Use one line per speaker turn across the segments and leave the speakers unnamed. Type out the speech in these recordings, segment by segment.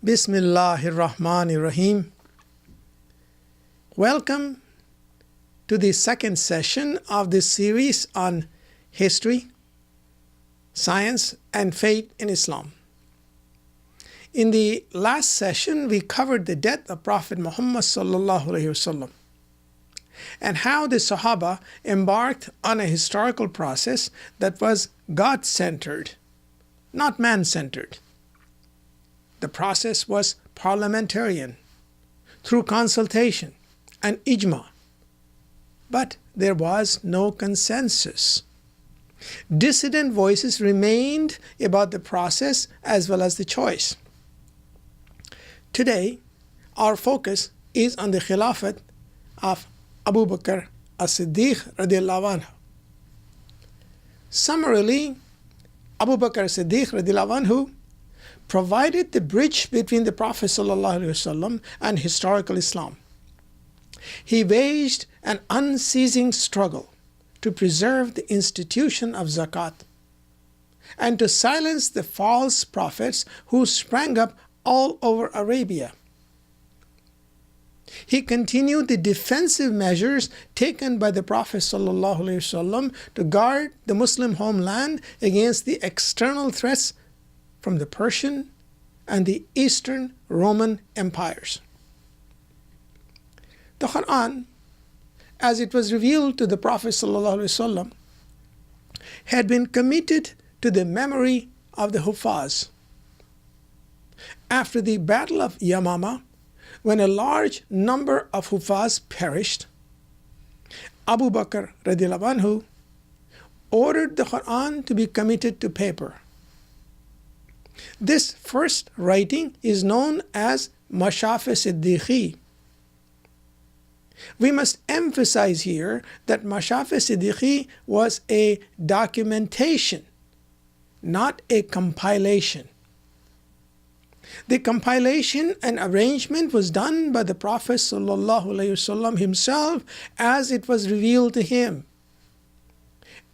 Bismillahir Rahmanir Rahim. Welcome to the second session of this series on history, science, and faith in Islam. In the last session, we covered the death of Prophet Muhammad sallallahu alaihi wasallam and how the Sahaba embarked on a historical process that was God-centered, not man-centered. The process was parliamentarian, through consultation and ijma. But there was no consensus. Dissident voices remained about the process as well as the choice. Today, our focus is on the Caliphate of Abu Bakr Siddique radiallahu anhu. Summarily, Abu Bakr Siddique radiallahu anhu provided the bridge between the Prophet ﷺ and historical Islam. He waged an unceasing struggle to preserve the institution of Zakat and to silence the false prophets who sprang up all over Arabia. He continued the defensive measures taken by the Prophet ﷺ to guard the Muslim homeland against the external threats from the Persian and the Eastern Roman empires. The Quran, as it was revealed to the Prophet ﷺ, had been committed to the memory of the Hufaz. After the Battle of Yamama, when a large number of Hufaz perished, Abu Bakr radiallahu anhu ordered the Quran to be committed to paper. This first writing is known as Mashaf Siddiqi. We must emphasize here that Mashaf Siddiqi was a documentation, not a compilation. The compilation and arrangement was done by the Prophet ﷺ himself as it was revealed to him.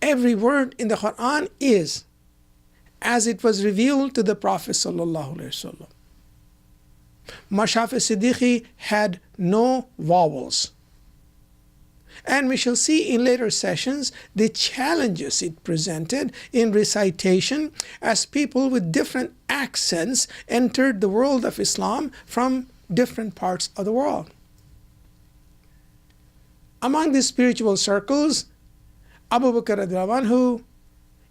Every word in the Quran is as it was revealed to the Prophet ﷺ. Mashaf Siddiqi had no vowels. And we shall see in later sessions the challenges it presented in recitation as people with different accents entered the world of Islam from different parts of the world. Among the spiritual circles, Abu Bakr radiallahu anhu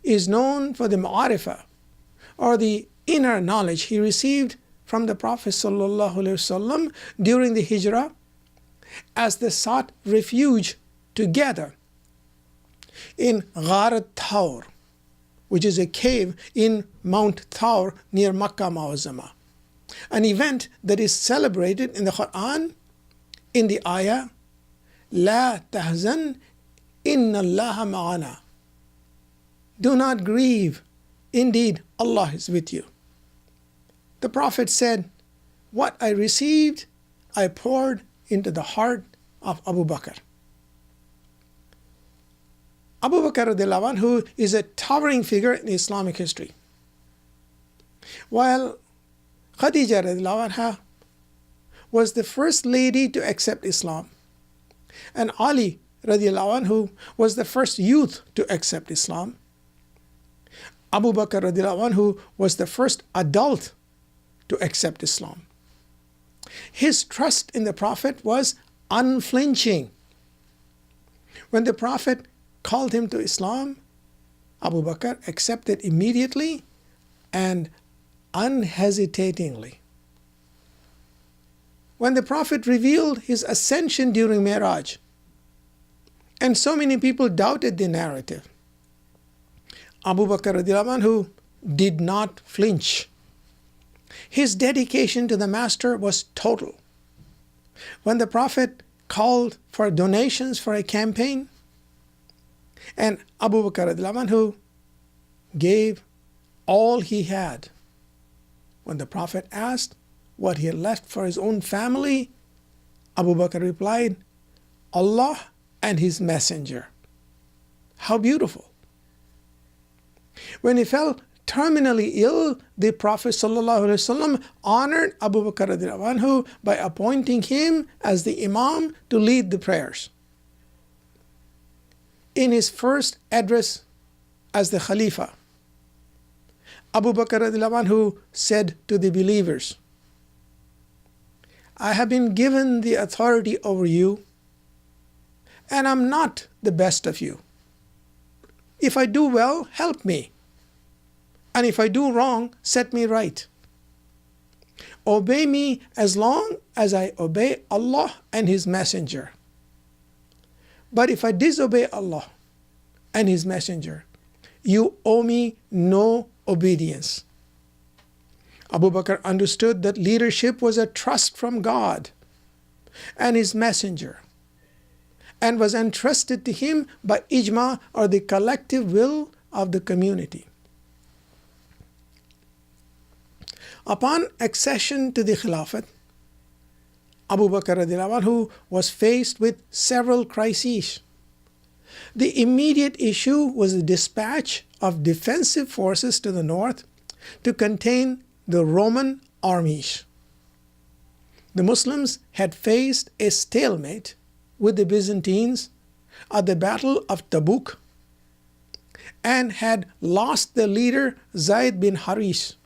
is known for the ma'arifah, or the inner knowledge he received from the Prophet ﷺ during the hijrah as they sought refuge together in Ghar Thawr, which is a cave in Mount Thawr near Makkah Mu'azzama, an event that is celebrated in the Quran in the ayah La tahzan inna Allaha ma'ana. Do not grieve, indeed Allah is with you. The Prophet said, what I received, I poured into the heart of Abu Bakr. Abu Bakr radiallahu anhu is a towering figure in Islamic history. While Khadija radiallahu anha was the first lady to accept Islam, and Ali radiallahu anhu was the first youth to accept Islam, Abu Bakr radiallahu anhu was the first adult to accept Islam. His trust in the Prophet was unflinching. When the Prophet called him to Islam, Abu Bakr accepted immediately and unhesitatingly. When the Prophet revealed his ascension during Mi'raj, and so many people doubted the narrative, Abu Bakr radiallahu anhu did not flinch. His dedication to the Master was total. When the Prophet called for donations for a campaign, and Abu Bakr radiallahu anhu gave all he had. When the Prophet asked what he had left for his own family, Abu Bakr replied, Allah and his messenger. How beautiful. When he fell terminally ill, the Prophet ﷺ honored Abu Bakr radiallahu anhu by appointing him as the Imam to lead the prayers. In his first address as the Khalifa, Abu Bakr radiallahu anhu said to the believers, I have been given the authority over you, and I'm not the best of you. If I do well, help me. And if I do wrong, set me right. Obey me as long as I obey Allah and His Messenger. But if I disobey Allah and His Messenger, you owe me no obedience. Abu Bakr understood that leadership was a trust from God and His Messenger, and was entrusted to him by ijma, or the collective will of the community. Upon accession to the Caliphate, Abu Bakr radiallahu anhu was faced with several crises. The immediate issue was the dispatch of defensive forces to the north to contain the Roman armies. The Muslims had faced a stalemate with the Byzantines at the Battle of Tabuk and had lost their leader Zaid bin Haris.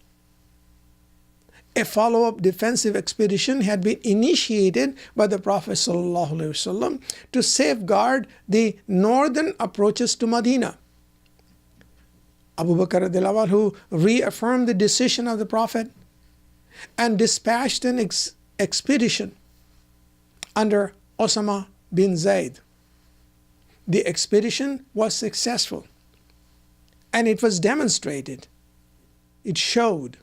A follow-up defensive expedition had been initiated by the Prophet ﷺ to safeguard the northern approaches to Madina. Abu Bakr radiallahu anhu reaffirmed the decision of the Prophet and dispatched an expedition under Usama bin Zaid. The expedition was successful, and it was demonstrated. It showed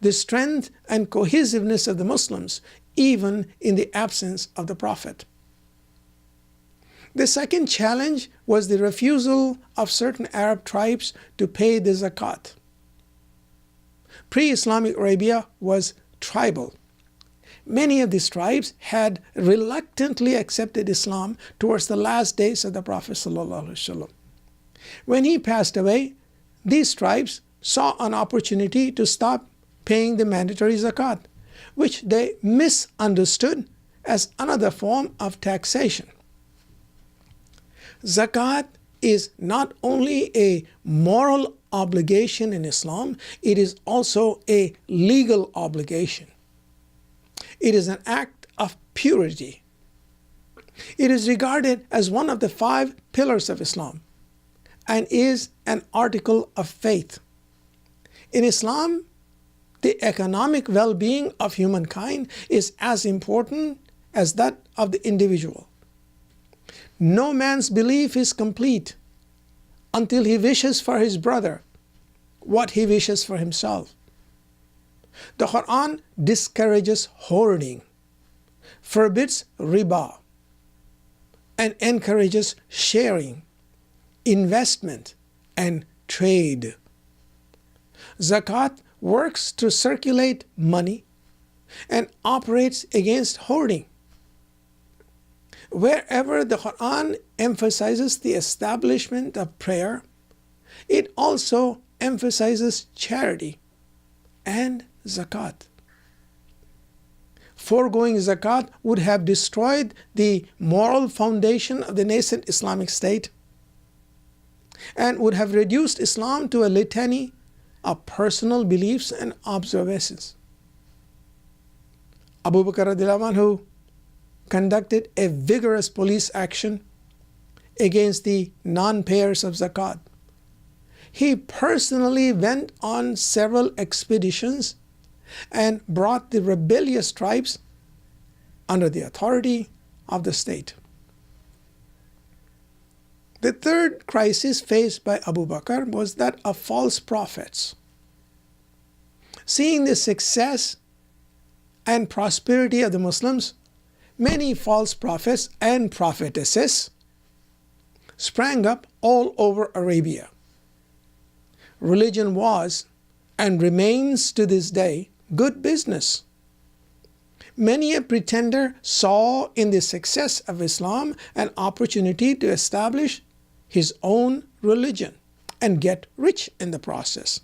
the strength and cohesiveness of the Muslims, even in the absence of the Prophet. The second challenge was the refusal of certain Arab tribes to pay the Zakat. Pre-Islamic Arabia was tribal. Many of these tribes had reluctantly accepted Islam towards the last days of the Prophet ﷺ. When he passed away, these tribes saw an opportunity to stop paying the mandatory zakat, which they misunderstood as another form of taxation. Zakat is not only a moral obligation in Islam, it is also a legal obligation. It is an act of purity. It is regarded as one of the 5 pillars of Islam and is an article of faith. In Islam, the economic well-being of humankind is as important as that of the individual. No man's belief is complete until he wishes for his brother what he wishes for himself. The Quran discourages hoarding, forbids riba, and encourages sharing, investment, and trade. Zakat works to circulate money and operates against hoarding. Wherever the Quran emphasizes the establishment of prayer, it also emphasizes charity and zakat. Foregoing zakat would have destroyed the moral foundation of the nascent Islamic State and would have reduced Islam to a litany of personal beliefs and observances. Abu Bakr radiallahu anhu conducted a vigorous police action against the non-payers of zakat. He personally went on several expeditions and brought the rebellious tribes under the authority of the state. The third crisis faced by Abu Bakr was that of false prophets. Seeing the success and prosperity of the Muslims, many false prophets and prophetesses sprang up all over Arabia. Religion was and remains to this day good business. Many a pretender saw in the success of Islam an opportunity to establish his own religion and get rich in the process.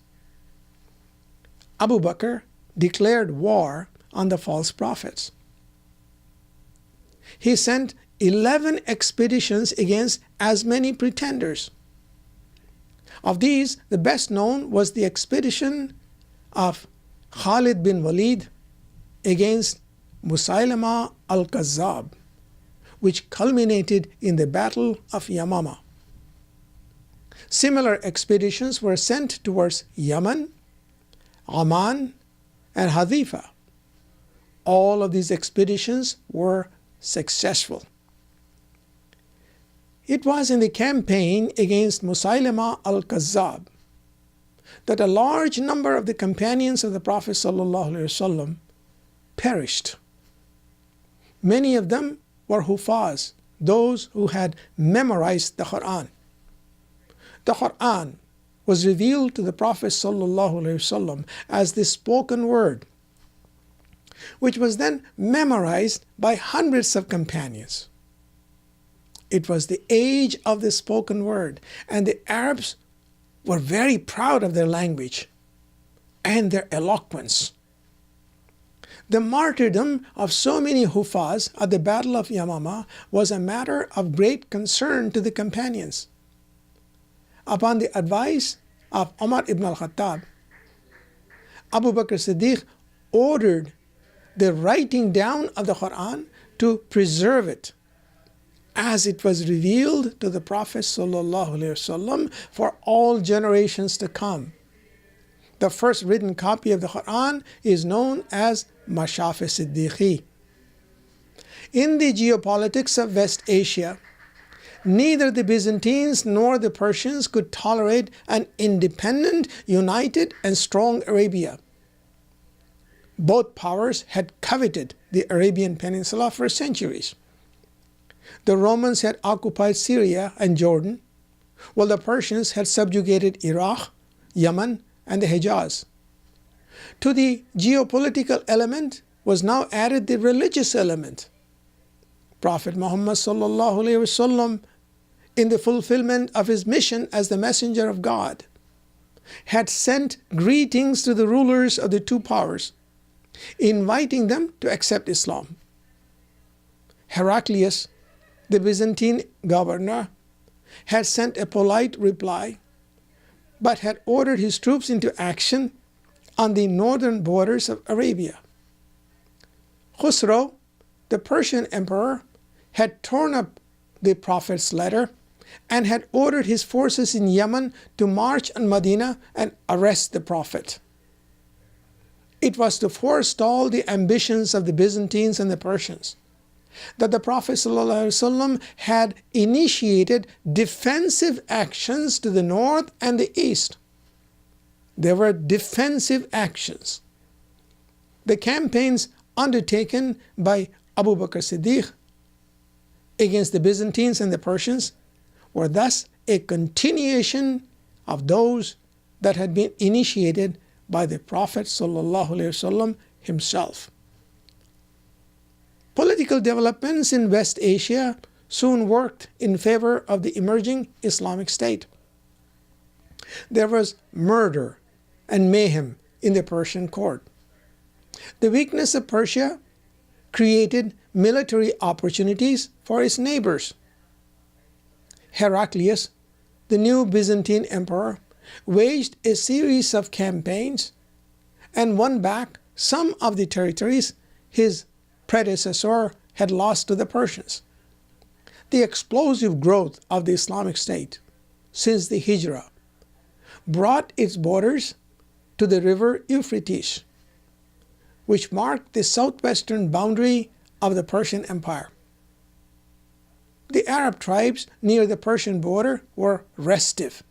Abu Bakr declared war on the false prophets. He sent 11 expeditions against as many pretenders. Of these, the best known was the expedition of Khalid bin Walid against Musaylama al-Kazzab, which culminated in the Battle of Yamama. Similar expeditions were sent towards Yemen, Oman, and Hadhifa. All of these expeditions were successful. It was in the campaign against Musaylama al-Kazzab that a large number of the companions of the Prophet ﷺ perished. Many of them were Hufaz, those who had memorized the Quran. The Quran was revealed to the Prophet ﷺ as the spoken word, which was then memorized by hundreds of companions. It was the age of the spoken word, and the Arabs were very proud of their language and their eloquence. The martyrdom of so many Hufaz at the Battle of Yamama was a matter of great concern to the companions. Upon the advice of Umar ibn al-Khattab, Abu Bakr Siddique ordered the writing down of the Quran to preserve it as it was revealed to the Prophet ﷺ for all generations to come. The first written copy of the Quran is known as Mashaf Siddiqi. In the geopolitics of West Asia, neither the Byzantines nor the Persians could tolerate an independent, united, and strong Arabia. Both powers had coveted the Arabian Peninsula for centuries. The Romans had occupied Syria and Jordan, while the Persians had subjugated Iraq, Yemen, and the Hejaz. To the geopolitical element was now added the religious element. Prophet Muhammad ﷺ, in the fulfillment of his mission as the messenger of God, had sent greetings to the rulers of the two powers, inviting them to accept Islam. Heraclius, the Byzantine governor, had sent a polite reply, but had ordered his troops into action on the northern borders of Arabia. Khusro, the Persian emperor, had torn up the Prophet's letter and had ordered his forces in Yemen to march on Madina and arrest the Prophet. It was to forestall the ambitions of the Byzantines and the Persians that the Prophet ﷺ had initiated defensive actions to the north and the east. There were defensive actions. The campaigns undertaken by Abu Bakr Siddique against the Byzantines and the Persians were thus a continuation of those that had been initiated by the Prophet ﷺ himself. Political developments in West Asia soon worked in favor of the emerging Islamic State. There was murder and mayhem in the Persian court. The weakness of Persia created military opportunities for its neighbors. Heraclius, the new Byzantine emperor, waged a series of campaigns and won back some of the territories his predecessor had lost to the Persians. The explosive growth of the Islamic State since the Hijrah brought its borders to the river Euphrates, which marked the southwestern boundary of the Persian Empire. The Arab tribes near the Persian border were restive.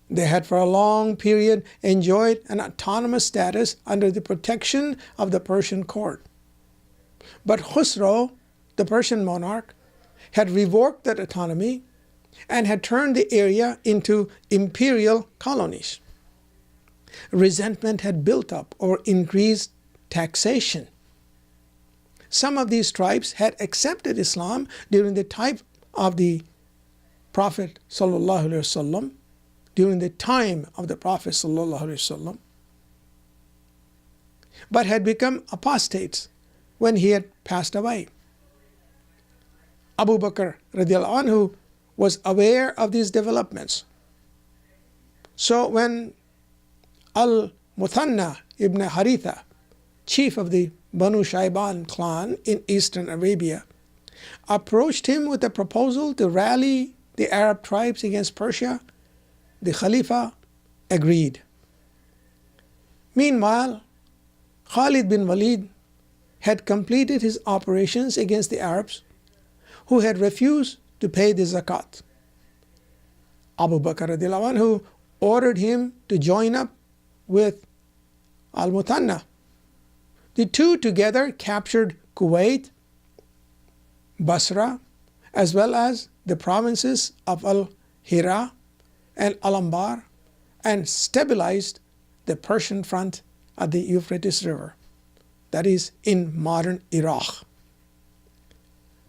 They had for a long period enjoyed an autonomous status under the protection of the Persian court. But Khusro, the Persian monarch, had revoked that autonomy and had turned the area into imperial colonies. Resentment had built up over increased taxation Some of these tribes had accepted Islam during the time of the Prophet ﷺ, during the time of the Prophet ﷺ, but had become apostates when he had passed away. Abu Bakr radiallahu anhu was aware of these developments. So when Al-Muthanna ibn Haritha, chief of the Banu Shayban clan in eastern Arabia, approached him with a proposal to rally the Arab tribes against Persia, the Khalifa agreed. Meanwhile, Khalid bin Walid had completed his operations against the Arabs who had refused to pay the Zakat. Abu Bakr radiallahu anhu ordered him to join up with Al-Muthanna. The two together captured Kuwait, Basra, as well as the provinces of Al-Hira and Al-Anbar, and stabilized the Persian front at the Euphrates River, that is in modern Iraq.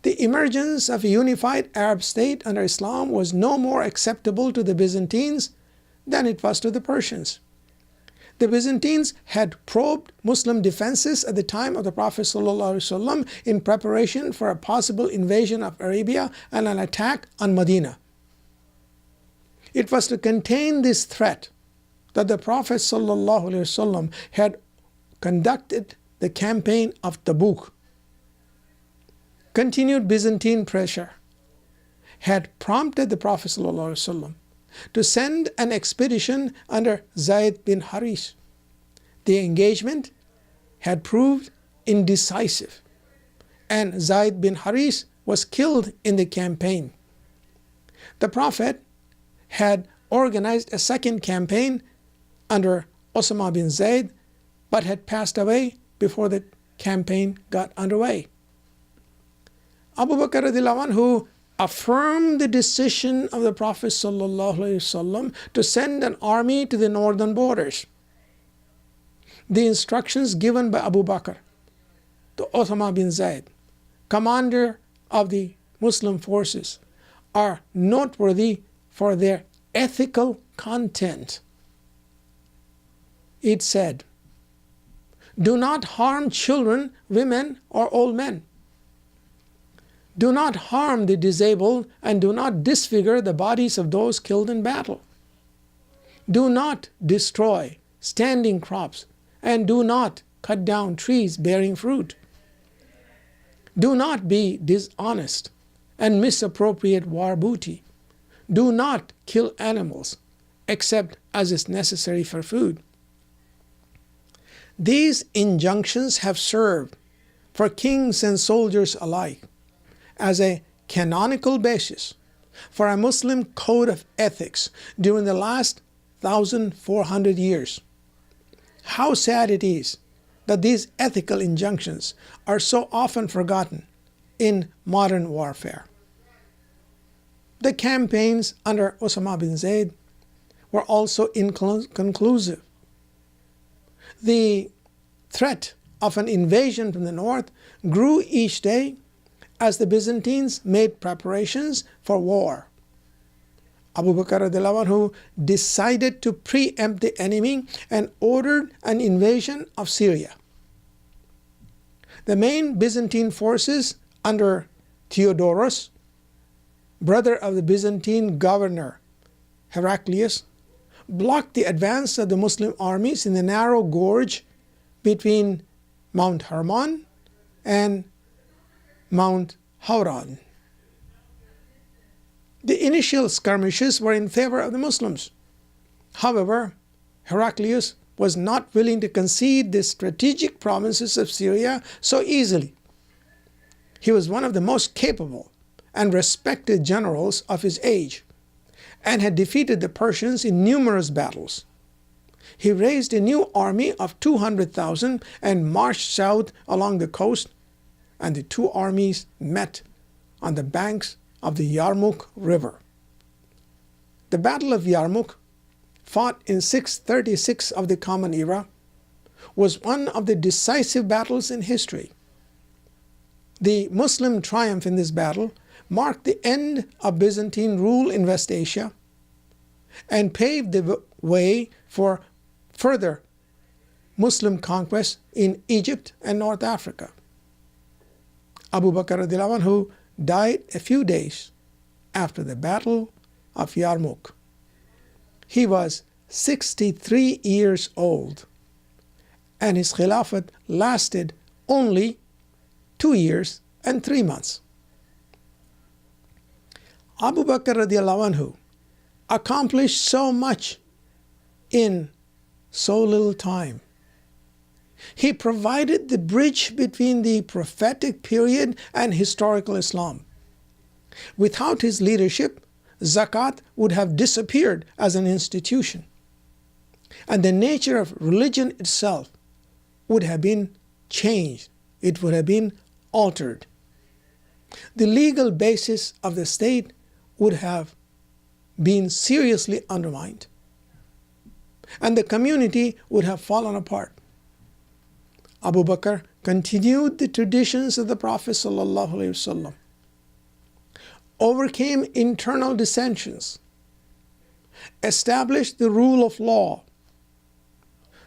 The emergence of a unified Arab state under Islam was no more acceptable to the Byzantines than it was to the Persians. The Byzantines had probed Muslim defenses at the time of the Prophet ﷺ in preparation for a possible invasion of Arabia and an attack on Medina. It was to contain this threat that the Prophet ﷺ had conducted the campaign of Tabuk. Continued Byzantine pressure had prompted the Prophet ﷺ to send an expedition under Zaid bin Haris. The engagement had proved indecisive, and Zaid bin Haris was killed in the campaign. The Prophet had organized a second campaign under Usama bin Zaid, but had passed away before the campaign got underway. Abu Bakr radiallahu anhu affirmed the decision of the Prophet ﷺ to send an army to the northern borders. The instructions given by Abu Bakr to Usama bin Zaid, commander of the Muslim forces, are noteworthy for their ethical content. It said, "Do not harm children, women, or old men. Do not harm the disabled, and do not disfigure the bodies of those killed in battle. Do not destroy standing crops, and do not cut down trees bearing fruit. Do not be dishonest and misappropriate war booty. Do not kill animals except as is necessary for food." These injunctions have served for kings and soldiers alike as a canonical basis for a Muslim code of ethics during the last 1,400 years. How sad it is that these ethical injunctions are so often forgotten in modern warfare. The campaigns under Usama bin Zaid were also inconclusive. The threat of an invasion from the north grew each day as the Byzantines made preparations for war. Abu Bakr radiallahu anhu decided to preempt the enemy and ordered an invasion of Syria. The main Byzantine forces under Theodorus, brother of the Byzantine governor Heraclius, blocked the advance of the Muslim armies in the narrow gorge between Mount Hermon and Mount Hauran. The initial skirmishes were in favor of the Muslims. However, Heraclius was not willing to concede the strategic provinces of Syria so easily. He was one of the most capable and respected generals of his age, and had defeated the Persians in numerous battles. He raised a new army of 200,000 and marched south along the coast, and the two armies met on the banks of the Yarmouk River. The Battle of Yarmouk, fought in 636 of the Common Era, was one of the decisive battles in history. The Muslim triumph in this battle marked the end of Byzantine rule in West Asia and paved the way for further Muslim conquest in Egypt and North Africa. Abu Bakr radiallahu anhu died a few days after the Battle of Yarmouk. He was 63 years old, and his Khilafat lasted only 2 years and 3 months. Abu Bakr radiallahu anhu accomplished so much in so little time. He provided the bridge between the prophetic period and historical Islam. Without his leadership, Zakat would have disappeared as an institution, and the nature of religion itself would have been changed. It would have been altered. The legal basis of the state would have been seriously undermined, and the community would have fallen apart. Abu Bakr continued the traditions of the Prophet ﷺ, overcame internal dissensions, established the rule of law,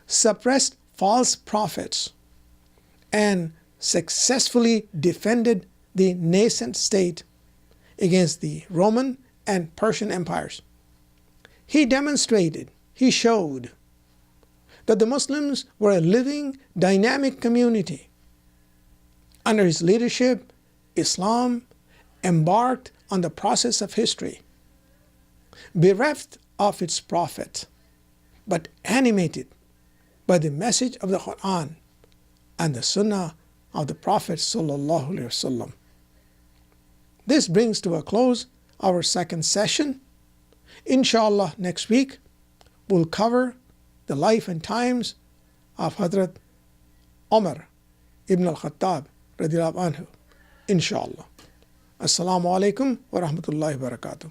suppressed false prophets, and successfully defended the nascent state against the Roman and Persian empires. He demonstrated, he showed that the Muslims were a living, dynamic community. Under his leadership, Islam embarked on the process of history, bereft of its prophet, but animated by the message of the Quran and the Sunnah of the Prophet ﷺ. This brings to a close our second session. Inshallah, next week we'll cover the life and times of Hazrat Umar ibn al-Khattab radiallahu anhu. Inshallah. Assalamu alaikum wa rahmatullahi wa barakatuh.